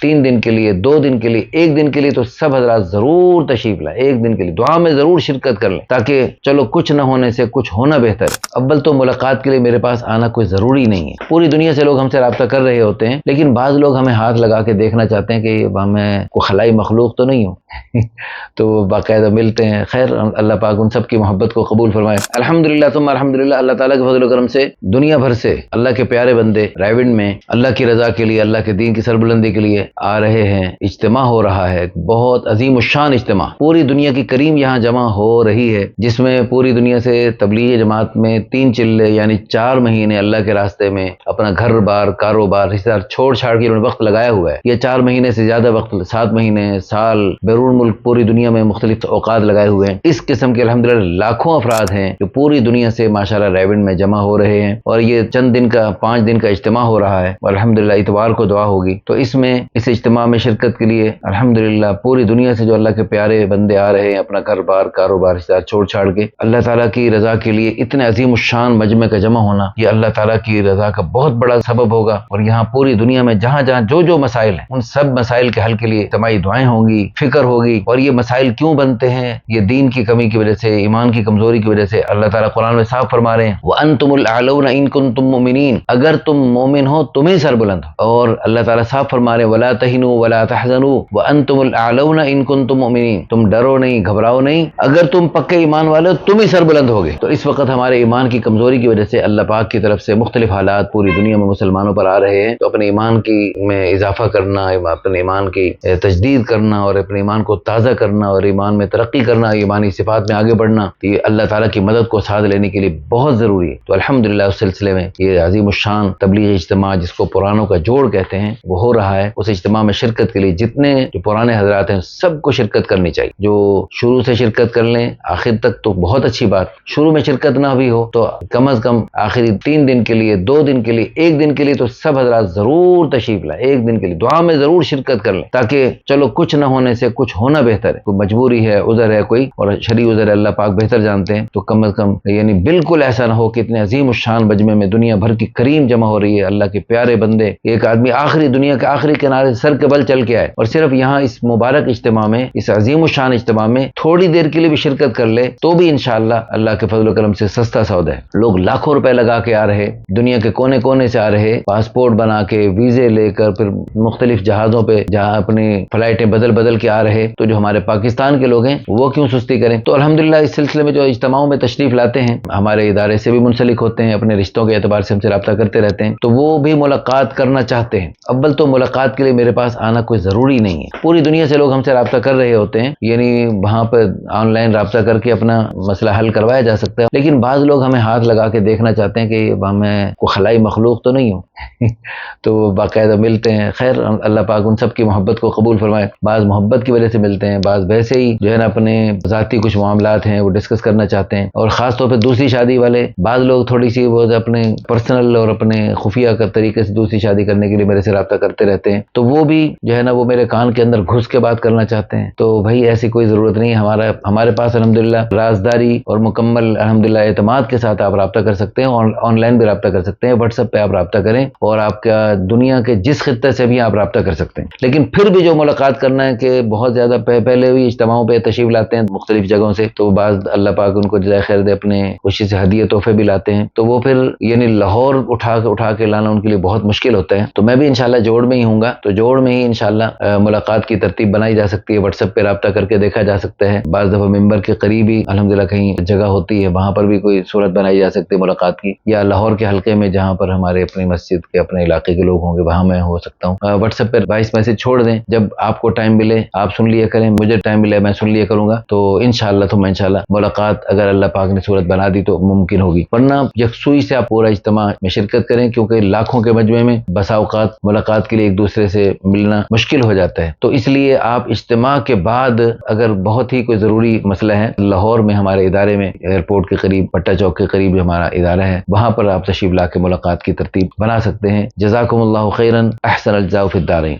3 دن کے لیے، 2 دن کے لیے، 1 دن کے لیے تو سب حضرات ضرور تشریف لائیں، 1 دن کے لیے دعا میں ضرور شرکت کر لیں، تاکہ چلو کچھ نہ ہونے سے کچھ ہونا بہتر ہے۔ اول تو ملاقات کے لیے میرے پاس آنا کوئی ضروری نہیں ہے، پوری دنیا سے لوگ ہم سے رابطہ کر رہے ہوتے ہیں، لیکن بعض لوگ ہمیں ہاتھ لگا کے دیکھنا چاہتے ہیں کہ میں کوئی خلائی مخلوق تو نہیں ہوں تو باقاعدہ ملتے ہیں۔ خیر، اللہ پاک ان سب کی محبت کو قبول فرمائے۔ الحمدللہ ثم الحمدللہ، اللہ تعالیٰ کے فضل و کرم سے دنیا بھر سے اللہ کے پیارے بندے رائیونڈ میں اللہ کی رضا کے لیے، اللہ کے دین کی سربلندی کے لیے آ رہے ہیں، اجتماع ہو رہا ہے، بہت عظیم الشان اجتماع، پوری دنیا کی کریم یہاں جمع ہو رہی ہے، جس میں پوری دنیا سے تبلیغ جماعت میں 3 چلے یعنی 4 مہینے اللہ کے راستے میں اپنا گھر بار، کاروبار، رشتہ دار چھوڑ چھاڑ کے انہوں نے وقت لگایا ہوا ہے۔ یہ 4 مہینے سے زیادہ وقت، 7 مہینے، سال، بیرون ملک پوری دنیا میں مختلف اوقات لگائے ہوئے ہیں۔ اس قسم کے الحمدللہ لاکھوں افراد ہیں جو پوری دنیا سے ماشاءاللہ رائیونڈ میں جمع ہو رہے ہیں، اور یہ چند دن کا 5 دن کا اجتماع ہو رہا ہے، اور الحمدللہ اتوار کو دعا ہوگی۔ تو اس اجتماع میں شرکت کے لیے الحمدللہ پوری دنیا سے جو اللہ کے پیارے بندے آ رہے ہیں، اپنا گھر بار، کاروبار، رشتہ دار چھوڑ چھاڑ کے اللہ تعالیٰ کی رضا کے لیے اتنے عظیم الشان مجمع کا جمع ہونا، یہ اللہ تعالیٰ کی رضا کا بہت بڑا سبب ہوگا، اور یہاں پوری دنیا میں جہاں جہاں جو مسائل ہیں، ان سب مسائل کے حل کے لیے اجتماعی دعائیں ہوں گی، فکر ہوگی۔ اور یہ مسائل کیوں بنتے ہیں؟ یہ دین کی کمی کی وجہ سے، ایمان کی کمزوری کی وجہ سے۔ اللہ تعالیٰ قرآن میں صاف فرما رہے ہیں وَأَنْتُمُ الْأَعْلَوْنَ إِن كُنتُم مُؤْمِنِينَ، اگر تم مومن ہو تم ہی سربلند ہو۔ اور اللہ تعالیٰ صاف فرما رہے ہیں وَلَا تَهِنُوا وَلَا تَحْزَنُوا وَأَنْتُمُ الْأَعْلَوْنَ إِن كُنتُم مُؤْمِنِينَ، تم ڈرو نہیں، گھبراؤ نہیں، اگر تم پکے ایمان والے ہو تم ہی سربلند ہوگے۔ تو اس وقت ہمارے ایمان کی کمزوری کی وجہ سے اللہ پاک کی طرف سے مختلف حالات پوری دنیا میں مسلمانوں پر آ رہے ہیں، تو اپنے ایمان کی میں اضافہ کرنا، اپنے ایمان کی تجدید کرنا، اور اپنے ایمان کو تازہ کرنا، اور ایمان میں ترقی کرنا، ایمانی صفات میں آگے بڑھنا، تو یہ اللہ تعالیٰ کی مدد کو ساتھ لینے کے لیے بہت ضروری ہے۔ تو الحمدللہ اس سلسلے میں یہ عظیم الشان تبلیغ اجتماع، جس کو پرانوں کا جوڑ کہتے ہیں، وہ ہو رہا ہے۔ اس اجتماع میں شرکت کے لیے جتنے جو پرانے حضرات ہیں سب کو شرکت کرنی چاہیے، جو شروع سے شرکت کر لیں آخر تک تو بہت اچھی بات، شروع میں شرکت نہ بھی ہو تو کم از کم آخری 3 دن کے لیے، 2 دن کے لیے، 1 دن کے لیے تو سب حضرات ضرور تشریف لائیں، 1 دن کے لیے دعا میں ضرور شرکت کر لیں، تاکہ چلو کچھ نہ ہونے سے کچھ ہونا بہتر ہے۔ کوئی مجبوری ہے، عذر ہے کوئی، اور شرعی عذر ہے، اللہ پاک بہتر جانتے ہیں، تو کم از کم یعنی بالکل ایسا نہ ہو کہ اتنے عظیم الشان مجمع میں دنیا بھر کی کریم جمع ہو رہی ہے، اللہ کے پیارے بندے، ایک آدمی دنیا کے آخری کنارے سر کے بل چل کے آئے، اور صرف یہاں اس مبارک اجتماع میں، اس عظیم الشان اجتماع میں تھوڑی دیر کے لیے بھی شرکت کر لے تو بھی انشاءاللہ اللہ کے فضل و کرم سے سستا سودا ہے۔ لوگ لاکھوں روپے لگا کے آ رہے، دنیا کے کونے کونے سے آ رہے، پاسپورٹ بنا کے، ویزے لے کر، پھر مختلف جہازوں پہ جہاں اپنی فلائٹیں بدل کے آ رہے، تو جو ہمارے پاکستان کے لوگ ہیں وہ کیوں سستی کریں؟ تو الحمدللہ اس سلسلے میں جو اجتماعوں میں تشریف لاتے ہیں، ہمارے ادارے سے بھی منسلک ہوتے ہیں، اپنے رشتوں کے اعتبار سے ہم سے رابطہ کرتے رہتے ہیں، تو وہ بھی ملاقات کرنا چاہتے ہیں۔ اول تو ملاقات کے لیے میرے پاس آنا کوئی ضروری نہیں ہے، پوری دنیا سے لوگ ہم سے رابطہ کر رہے ہوتے ہیں، یعنی وہاں پہ آن لائن رابطہ کر کے اپنا مسئلہ حل کروایا جا سکتا ہے، لیکن بعض لوگ ہمیں ہاتھ لگا کے دیکھنا چاہتے ہیں کہ میں کوئی خلائی مخلوق تو نہیں ہوں تو باقاعدہ ملتے ہیں۔ خیر، اللہ پاک ان سب کی محبت کو قبول فرمائے۔ بعض محبت کی وجہ سے ملتے ہیں، بعض ویسے ہی جو ہے نا اپنے ذاتی کچھ معاملات ہیں وہ ڈسکس کرنا چاہتے ہیں، اور خاص طور پہ دوسری شادی والے، بعض لوگ تھوڑی سی وہ اپنے پرسنل اور اپنے خفیہ طریقے سے دوسری شادی کرنے کے لیے میرے سے رابطہ کرتے رہتے ہیں، تو وہ بھی جو ہے نا وہ میرے کان کے اندر گھس کے بات کرنا چاہتے ہیں۔ تو بھائی ایسی کوئی ضرورت نہیں ہے، ہمارے پاس الحمدللہ رازداری اور مکمل الحمدللہ اعتماد کے ساتھ آپ رابطہ کر سکتے ہیں، آن لائن بھی رابطہ کر سکتے ہیں، واٹس ایپ پہ آپ رابطہ کریں، اور آپ کا دنیا کے جس خطے سے بھی آپ رابطہ کر سکتے ہیں۔ لیکن پھر بھی جو ملاقات کرنا ہے کہ بہت زیادہ پہلے بھی اجتماعوں پہ تشریف لاتے ہیں مختلف جگہوں سے، تو بعض اللہ پاک ان کو جزائے خیر دے اپنے خوشی سے ہدیے تحفے بھی لاتے ہیں، تو وہ پھر یعنی لاہور اٹھا کے لانا ان کے لیے بہت مشکل ہوتا ہے۔ تو میں بھی انشاءاللہ جوڑ میں ہی ہوں گا، تو جوڑ میں ہی انشاءاللہ ملاقات کی ترتیب بنائی جا سکتی ہے، واٹس ایپ پہ رابطہ کر کے دیکھا جا سکتا ہے، بعض دفعہ ممبر کے قریب ہی الحمدللہ کہیں جگہ ہوتی ہے وہاں پر بھی کوئی صورت بنائی جا سکتی ہے ملاقات کی، یا لاہور کے حلقے میں جہاں پر ہمارے اپنی مسجد کے اپنے علاقے کے لوگ ہوں گے وہاں میں ہو سکتا ہوں۔ واٹس ایپ پہ وائس میسج چھوڑ دیں، جب آپ کو ٹائم ملے آپ سن لیا کریں، مجھے ٹائم ملے میں سن لیا کروں گا، تو انشاءاللہ ملاقات اگر اللہ پاک نے صورت بنا دی تو ممکن ہوگی، ورنہ یکسوئی سے آپ پورا اجتماع میں شرکت کریں، کیونکہ لاکھوں کے مجمع میں بسا اوقات ملاقات کے لیے ایک دوسرے سے ملنا مشکل ہو جاتا ہے، تو اس لیے آپ اجتماع کے بعد اگر بہت ہی کوئی ضروری مسئلہ ہے، لاہور میں ہمارے ادارے میں ایئرپورٹ کے قریب پٹا چوک کے قریب جو ہمارا ادارہ ہے وہاں پر آپ تشریف لا کے ملاقات کی ترتیب بنا سکتے ہیں۔ جزاکم اللہ خیرا، احسن الجزاء فی الدارین۔